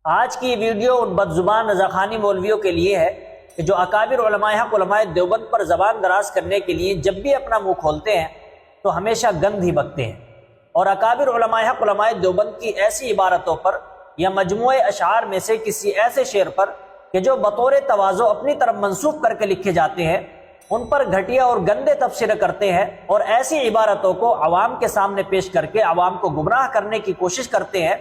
آج کی ویڈیو ان بدزبان رضاخانی مولویوں کے لیے ہے کہ جو اکابر علماء حق علماء دیوبند پر زبان دراز کرنے کے لیے جب بھی اپنا منہ کھولتے ہیں تو ہمیشہ گند ہی بکتے ہیں، اور اکابر علماء حق علماء دیوبند کی ایسی عبارتوں پر یا مجموعے اشعار میں سے کسی ایسے شعر پر کہ جو بطور تواضع اپنی طرف منسوب کر کے لکھے جاتے ہیں، ان پر گھٹیا اور گندے تبصرے کرتے ہیں اور ایسی عبارتوں کو عوام کے سامنے پیش کر کے عوام کو گمراہ کرنے کی کوشش کرتے ہیں،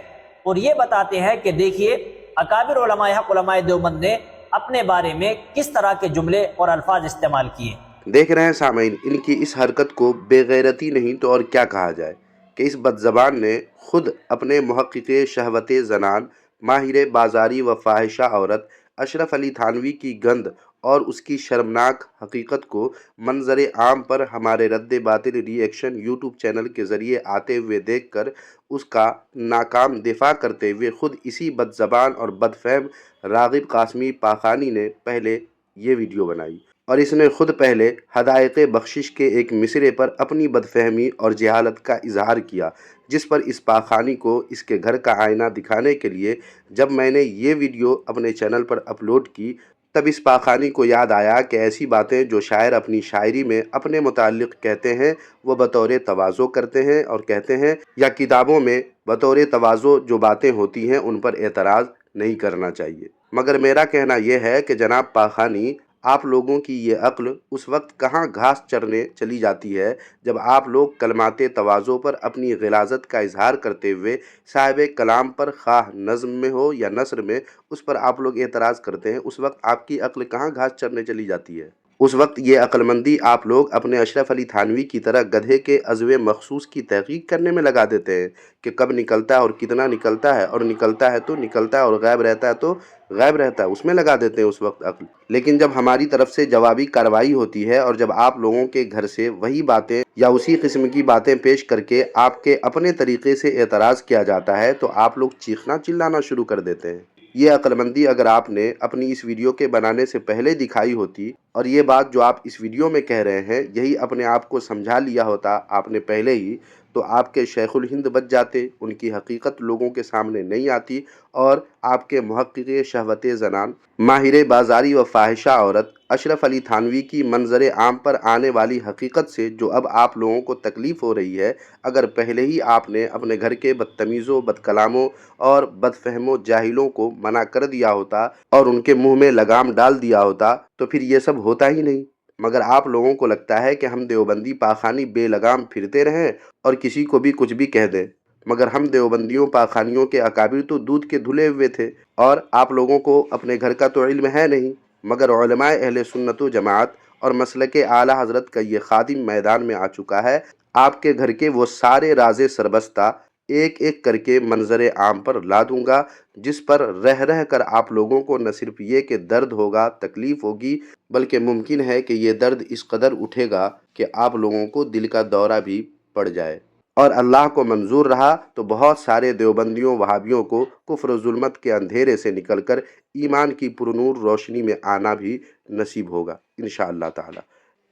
اور یہ بتاتے ہیں کہ دیکھیے اکابر علماء حق علماء دیوبند نے اپنے بارے میں کس طرح کے جملے اور الفاظ استعمال کیے۔ دیکھ رہے ہیں سامعین، ان کی اس حرکت کو بے غیرتی نہیں تو اور کیا کہا جائے کہ اس بدزبان نے خود اپنے محقق شہوت زنان، ماہر بازاری و فاحشہ عورت اشرف علی تھانوی کی گند اور اس کی شرمناک حقیقت کو منظر عام پر ہمارے رد باطل ری ایکشن یوٹیوب چینل کے ذریعے آتے ہوئے دیکھ کر اس کا ناکام دفاع کرتے ہوئے خود اسی بدزبان اور بدفہم راغب قاسمی پاخانی نے پہلے یہ ویڈیو بنائی، اور اس نے خود پہلے حدائق بخشش کے ایک مصرے پر اپنی بدفہمی اور جہالت کا اظہار کیا، جس پر اس پاخانی کو اس کے گھر کا آئینہ دکھانے کے لیے جب میں نے یہ ویڈیو اپنے چینل پر اپلوڈ کی تب اس پاخانی کو یاد آیا کہ ایسی باتیں جو شاعر اپنی شاعری میں اپنے متعلق کہتے ہیں وہ بطور تواضع کرتے ہیں اور کہتے ہیں، یا کتابوں میں بطور تواضع جو باتیں ہوتی ہیں ان پر اعتراض نہیں کرنا چاہیے۔ مگر میرا کہنا یہ ہے کہ جناب پاخانی، آپ لوگوں کی یہ عقل اس وقت کہاں گھاس چرنے چلی جاتی ہے جب آپ لوگ کلمات تواضع پر اپنی غلاظت کا اظہار کرتے ہوئے صاحب کلام پر خواہ نظم میں ہو یا نثر میں اس پر آپ لوگ اعتراض کرتے ہیں، اس وقت آپ کی عقل کہاں گھاس چرنے چلی جاتی ہے؟ اس وقت یہ عقل مندی آپ لوگ اپنے اشرف علی تھانوی کی طرح گدھے کے عضو مخصوص کی تحقیق کرنے میں لگا دیتے ہیں کہ کب نکلتا ہے اور کتنا نکلتا ہے، اور نکلتا ہے تو نکلتا ہے اور غائب رہتا ہے تو غائب رہتا ہے، اس میں لگا دیتے ہیں اس وقت عقل۔ لیکن جب ہماری طرف سے جوابی کارروائی ہوتی ہے اور جب آپ لوگوں کے گھر سے وہی باتیں یا اسی قسم کی باتیں پیش کر کے آپ کے اپنے طریقے سے اعتراض کیا جاتا ہے تو آپ لوگ چیخنا چلانا شروع کر دیتے ہیں۔ یہ عقل مندی اگر آپ نے اپنی اس ویڈیو کے بنانے سے پہلے دکھائی ہوتی اور یہ بات جو آپ اس ویڈیو میں کہہ رہے ہیں یہی اپنے آپ کو سمجھا لیا ہوتا آپ نے پہلے ہی، تو آپ کے شیخ الہند بچ جاتے، ان کی حقیقت لوگوں کے سامنے نہیں آتی، اور آپ کے محقق شہوت زنان، ماہر بازاری و فاحشہ عورت اشرف علی تھانوی کی منظر عام پر آنے والی حقیقت سے جو اب آپ لوگوں کو تکلیف ہو رہی ہے، اگر پہلے ہی آپ نے اپنے گھر کے بدتمیزوں، بدکلاموں اور بدفہموں جاہلوں کو منع کر دیا ہوتا اور ان کے منہ میں لگام ڈال دیا ہوتا تو پھر یہ سب ہوتا ہی نہیں۔ مگر آپ لوگوں کو لگتا ہے کہ ہم دیوبندی پاخانی بے لگام پھرتے رہیں اور کسی کو بھی کچھ بھی کہہ دیں، مگر ہم دیوبندیوں پاخانیوں کے اکابر تو دودھ کے دھلے ہوئے تھے، اور آپ لوگوں کو اپنے گھر کا تو علم ہے نہیں۔ مگر علماء اہل سنت و جماعت اور مسلک اعلیٰ حضرت کا یہ خادم میدان میں آ چکا ہے، آپ کے گھر کے وہ سارے راز سربستہ ایک ایک کر کے منظر عام پر لا دوں گا، جس پر رہ رہ کر آپ لوگوں کو نہ صرف یہ کہ درد ہوگا، تکلیف ہوگی، بلکہ ممکن ہے کہ یہ درد اس قدر اٹھے گا کہ آپ لوگوں کو دل کا دورہ بھی پڑ جائے، اور اللہ کو منظور رہا تو بہت سارے دیوبندیوں وہابیوں کو کفر و ظلمت کے اندھیرے سے نکل کر ایمان کی پرنور روشنی میں آنا بھی نصیب ہوگا انشاءاللہ تعالی۔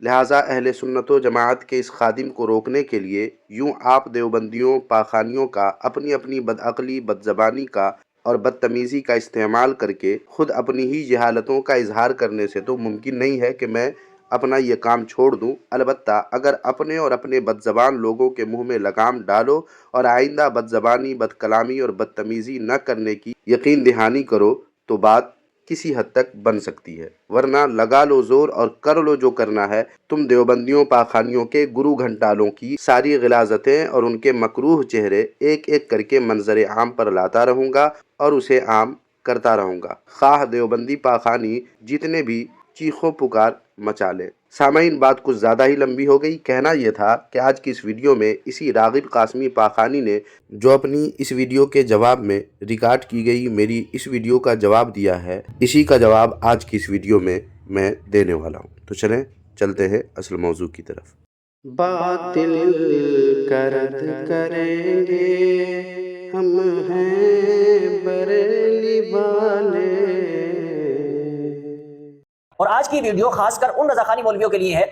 لہٰذا اہل سنت و جماعت کے اس خادم کو روکنے کے لیے یوں آپ دیوبندیوں پاخانیوں کا اپنی اپنی بدعقلی، بدزبانی کا اور بدتمیزی کا استعمال کر کے خود اپنی ہی جہالتوں کا اظہار کرنے سے تو ممکن نہیں ہے کہ میں اپنا یہ کام چھوڑ دوں، البتہ اگر اپنے اور اپنے بدزبان لوگوں کے منہ میں لگام ڈالو اور آئندہ بدزبانی، بدکلامی اور بدتمیزی نہ کرنے کی یقین دہانی کرو تو بات کسی حد تک بن سکتی ہے، ورنہ لگا لو زور اور کر لو جو کرنا ہے۔ تم دیوبندیوں پاخانیوں کے گرو گھنٹالوں کی ساری غلاظتیں اور ان کے مکروہ چہرے ایک ایک کر کے منظر عام پر لاتا رہوں گا اور اسے عام کرتا رہوں گا، خواہ دیوبندی پاخانی جتنے بھی چیخو پکار مچا لیں۔ سامعین، بات کچھ زیادہ ہی لمبی ہو گئی۔ کہنا یہ تھا کہ آج کی اس ویڈیو میں اسی راغب قاسمی پاخانی نے جو اپنی اس ویڈیو کے جواب میں ریکارڈ کی گئی میری اس ویڈیو کا جواب دیا ہے، اسی کا جواب آج کی اس ویڈیو میں دینے والا ہوں۔ تو چلیں چلتے ہیں اصل موضوع کی طرف۔ باطل کا رد کریں گے ہم ہیں بریلی والے۔ اور آج کی ویڈیو خاص کر ان رضاخانی مولویوں کے لیے ہے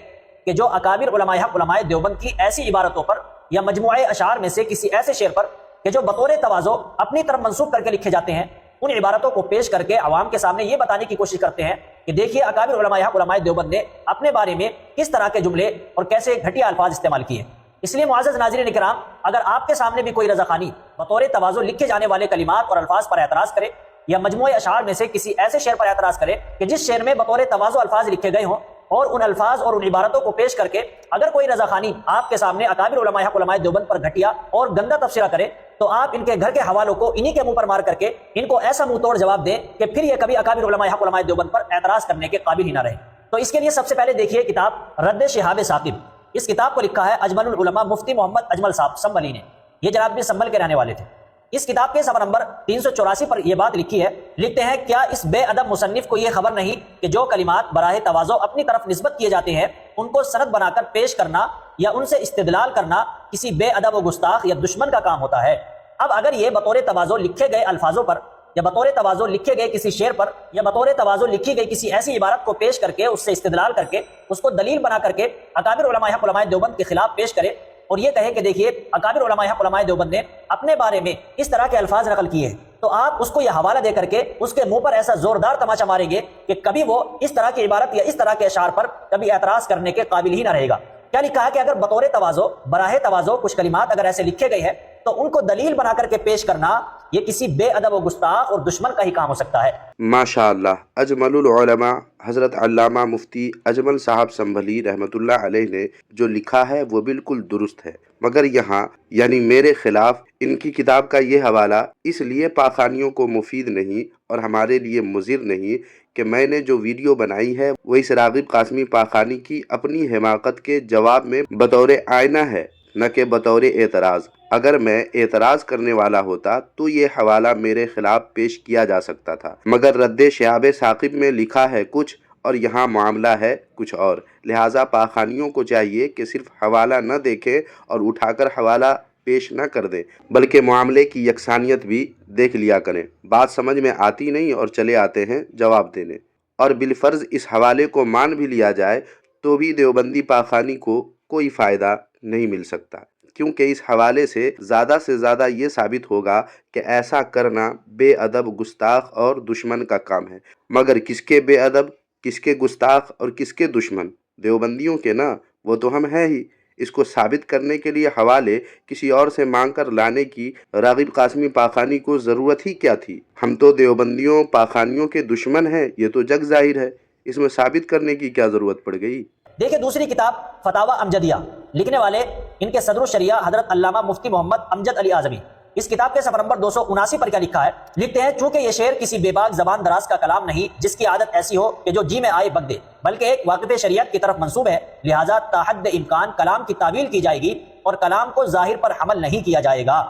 کہ جو اکابر علماء حق علماء دیوبند کی ایسی عبارتوں پر یا مجموعے اشعار میں سے کسی ایسے شعر پر کہ جو بطور تواضع اپنی طرف منسوب کر کے لکھے جاتے ہیں، ان عبارتوں کو پیش کر کے عوام کے سامنے یہ بتانے کی کوشش کرتے ہیں کہ دیکھیے اکابر علماء حق علماء دیوبند نے اپنے بارے میں کس طرح کے جملے اور کیسے گھٹیا الفاظ استعمال کیے۔ اس لیے معزز ناظرین کرام، اگر آپ کے سامنے بھی کوئی رضاخانی بطور تواضع لکھے جانے والے کلمات اور الفاظ پر اعتراض کرے، یا مجموعہ اشعار میں سے کسی ایسے شعر پر اعتراض کرے کہ جس شعر میں بطور تواضع الفاظ لکھے گئے ہوں، اور ان الفاظ اور ان عبارتوں کو پیش کر کے اگر کوئی رضاخانی آپ کے سامنے اکابر علماء حق علماء دیوبند پر گھٹیا اور گندا تبصرہ کرے، تو آپ ان کے گھر کے حوالوں کو انہی کے منہ پر مار کر کے ان کو ایسا منہ توڑ جواب دیں کہ پھر یہ کبھی اکابر علماء حق علماء دیوبند پر اعتراض کرنے کے قابل ہی نہ رہے۔ تو اس کے لیے سب سے پہلے دیکھیے کتاب رد شہاب ثاقب۔ اس کتاب کو لکھا ہے اجمل العلماء مفتی محمد اجمل صاحب سنبلی نے، یہ جناب بھی سنبل کے رہنے والے تھے۔ اس کتاب کے صفحہ نمبر 384 پر یہ بات لکھی ہے، لکھتے ہیں کیا اس بے ادب مصنف کو یہ خبر نہیں کہ جو کلمات براہ تواضع اپنی طرف نسبت کیے جاتے ہیں ان کو سند بنا کر پیش کرنا یا ان سے استدلال کرنا کسی بے ادب و گستاخ یا دشمن کا کام ہوتا ہے۔ اب اگر یہ بطور تواضع لکھے گئے الفاظوں پر یا بطور تواضع لکھے گئے کسی شعر پر یا بطور تواضع لکھی گئی کسی ایسی عبارت کو پیش کر کے اس سے استدلال کر کے اس کو دلیل بنا کر کے اکابر علماء حق علماء دیوبند کے خلاف پیش کرے اور یہ کہے کہ دیکھیے اکابر علماء حق علماء دیوبند نے اپنے بارے میں اس طرح کے الفاظ نقل کیے ہیں، تو آپ اس کو یہ حوالہ دے کر کے اس کے منہ پر ایسا زوردار تماچا ماریں گے کہ کبھی وہ اس طرح کی عبارت یا اس طرح کے اشعار پر کبھی اعتراض کرنے کے قابل ہی نہ رہے گا۔ کیا لکھا ہے کہ اگر بطور تواضع براہ تواضع کچھ کلمات اگر ایسے لکھے گئے ہیں تو ان کو دلیل بنا کر کے پیش کرنا یہ کسی بے ادب و گستاخ اور دشمن کا ہی کام ہو سکتا ہے۔ ماشاءاللہ، اجمل العلماء حضرت علامہ مفتی اجمل صاحب سنبھلی رحمۃ اللہ علیہ نے جو لکھا ہے وہ بالکل درست ہے، مگر یہاں یعنی میرے خلاف ان کی کتاب کا یہ حوالہ اس لیے پاخانیوں کو مفید نہیں اور ہمارے لیے مضر نہیں کہ میں نے جو ویڈیو بنائی ہے وہ اس راغب قاسمی پاخانی کی اپنی حماقت کے جواب میں بطور آئینہ ہے، نہ کہ بطور اعتراض۔ اگر میں اعتراض کرنے والا ہوتا تو یہ حوالہ میرے خلاف پیش کیا جا سکتا تھا، مگر رد شہاب ثاقب میں لکھا ہے کچھ اور یہاں معاملہ ہے کچھ اور، لہٰذا پاخانیوں کو چاہیے کہ صرف حوالہ نہ دیکھیں اور اٹھا کر حوالہ پیش نہ کر دیں، بلکہ معاملے کی یکسانیت بھی دیکھ لیا کریں۔ بات سمجھ میں آتی نہیں اور چلے آتے ہیں جواب دینے، اور بالفرض اس حوالے کو مان بھی لیا جائے تو بھی دیوبندی پاخانی کو کوئی فائدہ نہیں مل سکتا، کیونکہ اس حوالے سے زیادہ یہ ثابت ہوگا کہ ایسا کرنا بے ادب، گستاخ اور دشمن کا کام ہے۔ مگر کس کے بے ادب، کس کے گستاخ اور کس کے دشمن؟ دیوبندیوں کے نا، وہ تو ہم ہیں ہی۔ اس کو ثابت کرنے کے لیے حوالے کسی اور سے مانگ کر لانے کی راغب قاسمی پاخانی کو ضرورت ہی کیا تھی؟ ہم تو دیوبندیوں پاخانیوں کے دشمن ہیں، یہ تو جگ ظاہر ہے، اس میں ثابت کرنے کی کیا ضرورت پڑ گئی؟ دیکھیں دوسری کتاب فتاوی امجدیہ، لکھنے والے ان کے صدر الشریعہ حضرت علامہ مفتی محمد امجد علی اعظمی۔ اس کتاب کے صفحہ نمبر 279 پر کیا لکھا ہے، لکھتے ہیں چونکہ یہ شعر کسی بے باک زبان دراز کا کلام نہیں جس کی عادت ایسی ہو کہ جو جی میں آئے بک دے، بلکہ ایک واقف شریعت کی طرف منسوب ہے، لہٰذا تاحد امکان کلام کی تعویل کی جائے گی اور کلام کو ظاہر پر حمل نہیں کیا جائے گا۔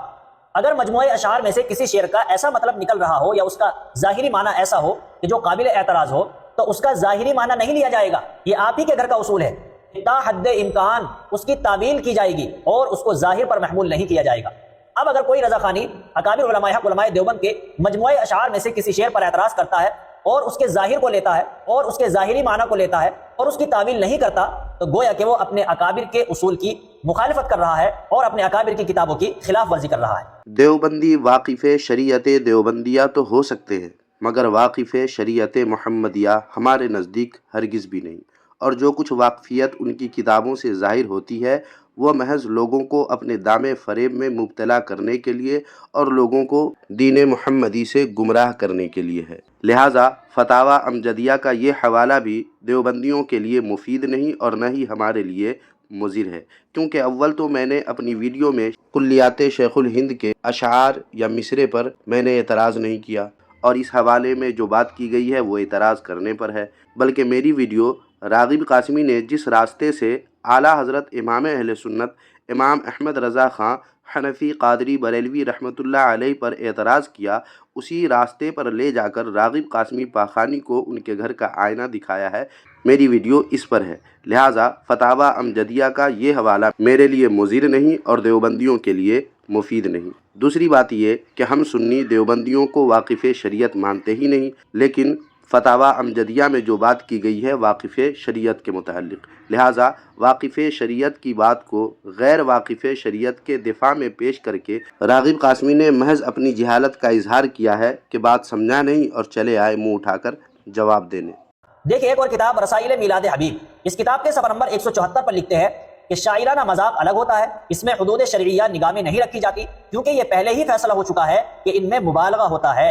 اگر مجموعہ اشعار میں سے کسی شعر کا ایسا مطلب نکل رہا ہو یا اس کا ظاہری معنی ایسا ہو کہ جو قابل اعتراض ہو تو اس کا ظاہری معنی نہیں لیا جائے گا، یہ آپ ہی کے گھر کا اصول ہے۔ تا حد امکان اس کی تعویل کی جائے گی اور اس کو ظاہر پر محمول نہیں کیا جائے گا۔ اب اگر کوئی رضاخانی اکابر علماء حق علماء دیوبند کے مجموعہ اشعار میں سے کسی شعر پر اعتراض کرتا ہے اور اس کے ظاہر کو لیتا ہے اور اس کے ظاہری معنی کو لیتا ہے اور اس کی تعویل نہیں کرتا، تو گویا کہ وہ اپنے اکابر کے اصول کی مخالفت کر رہا ہے اور اپنے اکابر کی کتابوں کی خلاف ورزی کر رہا ہے۔ دیوبندی واقف شریعت دیوبندیہ تو ہو سکتے ہیں، مگر واقف شریعت محمدیہ ہمارے نزدیک ہرگز بھی نہیں، اور جو کچھ واقفیت ان کی کتابوں سے ظاہر ہوتی ہے وہ محض لوگوں کو اپنے دام فریب میں مبتلا کرنے کے لیے اور لوگوں کو دین محمدی سے گمراہ کرنے کے لیے ہے۔ لہٰذا فتاوی امجدیہ کا یہ حوالہ بھی دیوبندیوں کے لیے مفید نہیں اور نہ ہی ہمارے لیے مضر ہے، کیونکہ اول تو میں نے اپنی ویڈیو میں کلیات شیخ الہند کے اشعار یا مصرے پر میں نے اعتراض نہیں کیا، اور اس حوالے میں جو بات کی گئی ہے وہ اعتراض کرنے پر ہے، بلکہ میری ویڈیو راغب قاسمی نے جس راستے سے اعلیٰ حضرت امام اہل سنت امام احمد رضا خان حنفی قادری بریلوی رحمۃ اللہ علیہ پر اعتراض کیا، اسی راستے پر لے جا کر راغب قاسمی پاخانی کو ان کے گھر کا آئینہ دکھایا ہے۔ میری ویڈیو اس پر ہے، لہٰذا فتاوی امجدیہ کا یہ حوالہ میرے لیے مضر نہیں اور دیوبندیوں کے لیے مفید نہیں۔ دوسری بات یہ کہ ہم سنی دیوبندیوں کو واقف شریعت مانتے ہی نہیں، لیکن فتاوی امجدیہ میں جو بات کی گئی ہے واقف شریعت کے متعلق، لہٰذا واقف شریعت کی بات کو غیر واقف شریعت کے دفاع میں پیش کر کے راغب قاسمی نے محض اپنی جہالت کا اظہار کیا ہے کہ بات سمجھا نہیں اور چلے آئے منہ اٹھا کر جواب دینے۔ دیکھیں ایک اور کتاب رسائل میلاد حبیب، اس کتاب کے صفحہ نمبر 174 پر لکھتے ہیں کہ شاعرانہ مذاق الگ ہوتا ہے، اس میں حدود شرعیہ نگاہ میں نہیں رکھی جاتی، کیونکہ یہ پہلے ہی فیصلہ ہو چکا ہے کہ ان میں مبالغہ ہوتا ہے،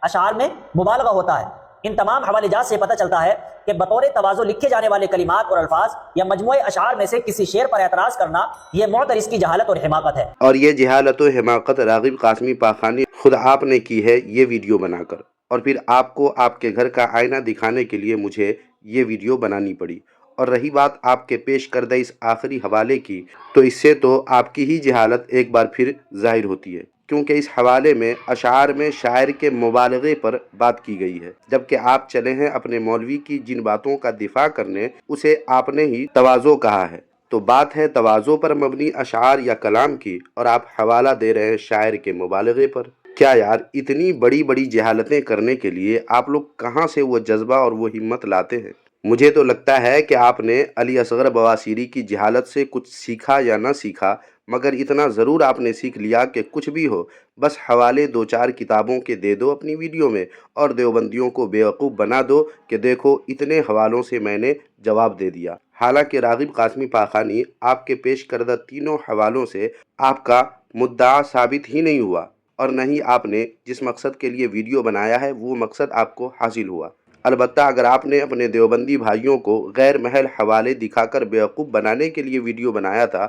اشعار میں مبالغہ ہوتا ہے۔ ان تمام حوالے جات سے پتہ چلتا ہے کہ بطور تواضع لکھے جانے والے کلمات اور الفاظ یا مجموعہ اشعار میں سے کسی شعر پر اعتراض کرنا یہ معترض کی جہالت اور حماقت ہے۔ اور یہ جہالت و حماقت راغب قاسمی پاخانی خود آپ نے کی ہے یہ ویڈیو بنا کر، اور پھر آپ کو آپ کے گھر کا آئینہ دکھانے کے لیے مجھے یہ ویڈیو بنانی پڑی۔ اور رہی بات آپ کے پیش کردہ اس آخری حوالے کی، تو اس سے تو آپ کی ہی جہالت ایک بار پھر ظاہر ہوتی ہے، کیونکہ اس حوالے میں اشعار میں شاعر کے مبالغے پر بات کی گئی ہے، جبکہ آپ چلے ہیں اپنے مولوی کی جن باتوں کا دفاع کرنے اسے آپ نے ہی تواضع کہا ہے۔ تو بات ہے تواضع پر مبنی اشعار یا کلام کی، اور آپ حوالہ دے رہے ہیں شاعر کے مبالغے پر۔ کیا یار، اتنی بڑی بڑی جہالتیں کرنے کے لیے آپ لوگ کہاں سے وہ جذبہ اور وہ ہمت لاتے ہیں؟ مجھے تو لگتا ہے کہ آپ نے علی اصغر بواسیری کی جہالت سے کچھ سیکھا یا نہ سیکھا، مگر اتنا ضرور آپ نے سیکھ لیا کہ کچھ بھی ہو بس حوالے دو چار کتابوں کے دے دو اپنی ویڈیو میں، اور دیوبندیوں کو بیوقوف بنا دو کہ دیکھو اتنے حوالوں سے میں نے جواب دے دیا۔ حالانکہ راغب قاسمی پاخانی آپ کے پیش کردہ تینوں حوالوں سے آپ کا مدعا ثابت ہی نہیں ہوا، اور نہ ہی آپ نے جس مقصد کے لیے ویڈیو بنایا ہے وہ مقصد آپ کو حاصل ہوا۔ البتہ اگر آپ نے اپنے دیوبندی بھائیوں کو غیر محل حوالے دکھا کر بیوقوف بنانے کے لیے ویڈیو بنایا تھا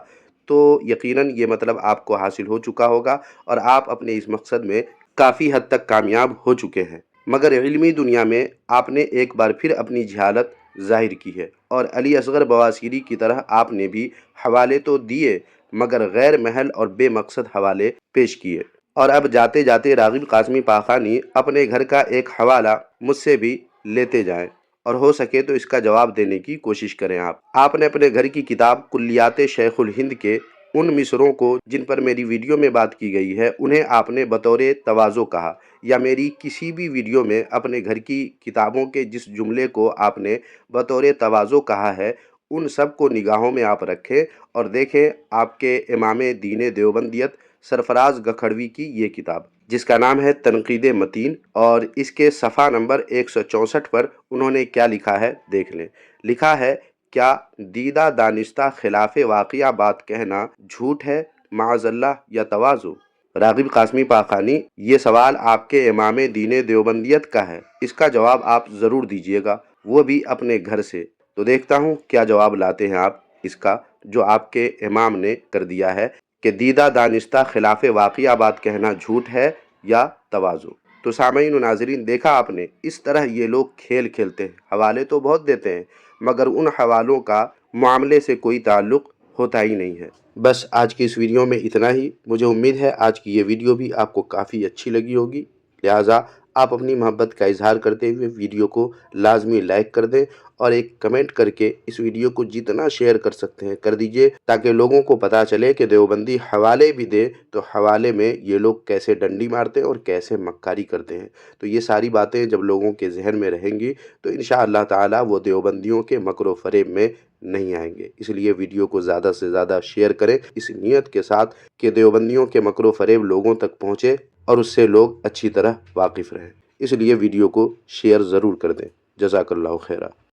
تو یقیناً یہ مطلب آپ کو حاصل ہو چکا ہوگا، اور آپ اپنے اس مقصد میں کافی حد تک کامیاب ہو چکے ہیں۔ مگر علمی دنیا میں آپ نے ایک بار پھر اپنی جہالت ظاہر کی ہے، اور علی اصغر بواسیری کی طرح آپ نے بھی حوالے تو دیے مگر غیر محل اور بے مقصد حوالے پیش کیے۔ اور اب جاتے جاتے راغب قاسمی پاخانی اپنے گھر کا ایک حوالہ مجھ سے بھی لیتے جائیں، اور ہو سکے تو اس کا جواب دینے کی کوشش کریں۔ آپ نے اپنے گھر کی کتاب کلیات شیخ الہند کے ان مصروں کو جن پر میری ویڈیو میں بات کی گئی ہے انہیں آپ نے بطور تواضع کہا، یا میری کسی بھی ویڈیو میں اپنے گھر کی کتابوں کے جس جملے کو آپ نے بطور تواضع کہا ہے ان سب کو نگاہوں میں آپ رکھیں اور دیکھیں آپ کے امام دین دیوبندیت سرفراز گکھڑوی کی یہ کتاب جس کا نام ہے تنقید متین، اور اس کے صفحہ نمبر 164 پر انہوں نے کیا لکھا ہے دیکھ لیں۔ لکھا ہے، کیا دیدہ دانستہ خلاف واقعہ بات کہنا جھوٹ ہے معاذ اللہ یا تواضع؟ راغب قاسمی پاخانی، یہ سوال آپ کے امام دین دیوبندیت کا ہے، اس کا جواب آپ ضرور دیجئے گا، وہ بھی اپنے گھر سے۔ تو دیکھتا ہوں کیا جواب لاتے ہیں آپ اس کا جو آپ کے امام نے کر دیا ہے کہ دیدہ دانستہ خلاف واقعہ بات کہنا جھوٹ ہے یا تواضع۔ تو سامعین و ناظرین، دیکھا آپ نے، اس طرح یہ لوگ کھیل کھیلتے ہیں، حوالے تو بہت دیتے ہیں مگر ان حوالوں کا معاملے سے کوئی تعلق ہوتا ہی نہیں ہے۔ بس آج کی اس ویڈیو میں اتنا ہی۔ مجھے امید ہے آج کی یہ ویڈیو بھی آپ کو کافی اچھی لگی ہوگی، لہٰذا آپ اپنی محبت کا اظہار کرتے ہوئے ویڈیو کو لازمی لائک کر دیں، اور ایک کمنٹ کر کے اس ویڈیو کو جتنا شیئر کر سکتے ہیں کر دیجئے، تاکہ لوگوں کو پتہ چلے کہ دیوبندی حوالے بھی دے تو حوالے میں یہ لوگ کیسے ڈنڈی مارتے ہیں اور کیسے مکاری کرتے ہیں۔ تو یہ ساری باتیں جب لوگوں کے ذہن میں رہیں گی تو انشاءاللہ تعالی وہ دیوبندیوں کے مکر و فریب میں نہیں آئیں گے۔ اس لیے ویڈیو کو زیادہ سے زیادہ شیئر کریں اس نیت کے ساتھ کہ دیوبندیوں کے مکر و فریب لوگوں تک پہنچے اور اس سے لوگ اچھی طرح واقف رہیں۔ اس لیے ویڈیو کو شیئر ضرور کر دیں۔ جزاک اللہ خیرہ۔